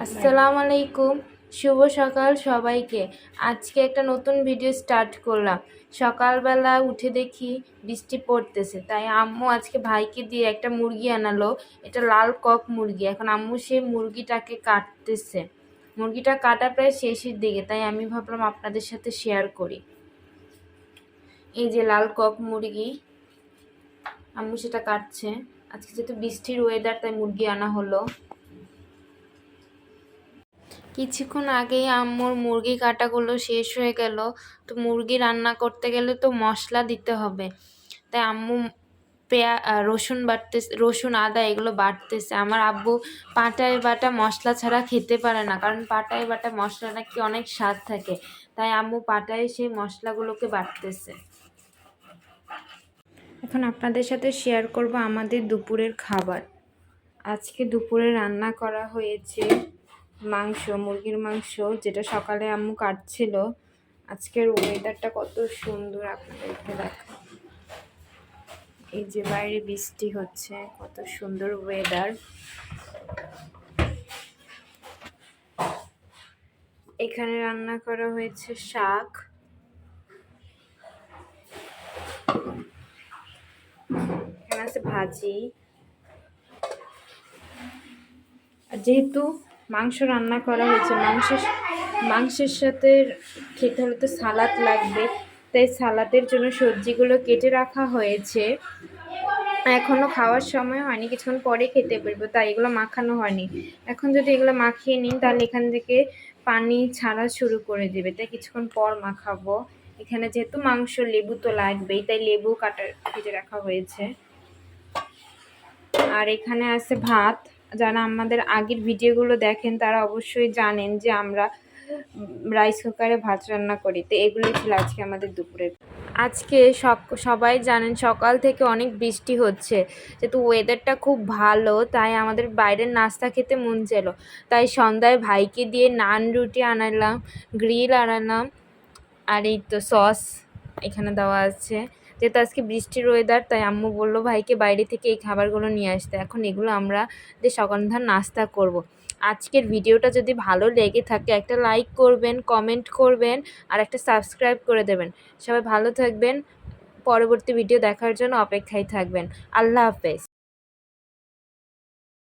আসসালামু আলাইকুম, শুভ সকাল সবাইকে। আজকে একটা নতুন ভিডিও স্টার্ট করলাম। সকালবেলা উঠে দেখি বৃষ্টি পড়তেছে, তাই আম্মু আজকে ভাইকে দিয়ে একটা মুরগি আনালো। এটা লাল কক মুরগি। এখন আম্মু সেই মুরগিটাকে কাটতেছে। মুরগিটা কাটা প্রায় শেষের দিকে, তাই আমি ভাবলাম আপনাদের সাথে শেয়ার করি। এই যে লাল কক মুরগি, আম্মু সেটা কাটছে। আজকে যেহেতু বৃষ্টির ওয়েদার, তাই মুরগি আনা হলো। কিছুক্ষণ আগেই আম্মুর মুরগি কাটাগুলো শেষ হয়ে গেল। তো মুরগি রান্না করতে গেলে তো মশলা দিতে হবে, তাই আম্মু রসুন বাটতেছে, রসুন আদা এগুলো বাটতেছে। আমার আব্বু পাটায় বাটা মশলা ছাড়া খেতে পারে না, কারণ পাটায় বাটা মশলা নাকি অনেক স্বাদ থাকে, তাই আম্মু পাটায় সেই মশলাগুলোকে বাটতেছে। এখন আপনাদের সাথে শেয়ার করব আমাদের দুপুরের খাবার। আজকে দুপুরে রান্না করা হয়েছে মাংস, মুরগির মাংস, যেটা সকালে আম্মু কাটছিল। আজকের ওয়েদারটা কত সুন্দর আপনাদেরকে দেখা। এই যে বাইরে বৃষ্টি হচ্ছে, কত সুন্দর ওয়েদার। এখানে রান্না করা হয়েছে শাক, এখানে আছে ভাজি। আর যেহেতু মাংস রান্না করা হয়েছে, মাংসের সাথে খেতে হলে তো সালাদ লাগবে, তাই সালাদের জন্য সবজিগুলো কেটে রাখা হয়েছে। এখনও খাওয়ার সময় হয়নি, কিছুক্ষণ পরে খেতে পারবো, তাই এগুলো মাখানো হয়নি। এখন যদি এগুলো মাখিয়ে নিই, তাহলে এখান থেকে পানি ছাড়া শুরু করে দেবে, তাই কিছুক্ষণ পর মাখাবো। এখানে যেহেতু মাংস, লেবু তো লাগবেই, তাই লেবু কেটে রাখা হয়েছে। আর এখানে আছে ভাত। যারা আমাদের আগের ভিডিওগুলো দেখেন তারা অবশ্যই জানেন যে আমরা রাইস কুকারে ভাত রান্না করি। তো এগুলোই ছিল আজকে আমাদের দুপুরের। আজকে সবাই জানেন সকাল থেকে অনেক বৃষ্টি হচ্ছে, যেহেতু ওয়েদারটা খুব ভালো, তাই আমাদের বাইরের নাস্তা খেতে মন ছিল। তাই সন্ধ্যায় ভাইকে দিয়ে নান রুটি আনালাম, গ্রিল আনালাম, আর এই তো সস এখানে দেওয়া আছে। যেহেতু আজকে বৃষ্টির ওয়েদার, তাই আম্মু বললো ভাইকে বাইরে থেকে এই খাবারগুলো নিয়ে আসতে। এখন এগুলো আমরা সন্ধ্যার নাস্তা করব। আজকের ভিডিওটা যদি ভালো লেগে থাকে একটা লাইক করবেন, কমেন্ট করবেন, আর একটা সাবস্ক্রাইব করে দেবেন। সবাই ভালো থাকবেন, পরবর্তী ভিডিও দেখার জন্য অপেক্ষায় থাকবেন। আল্লাহ হাফেজ।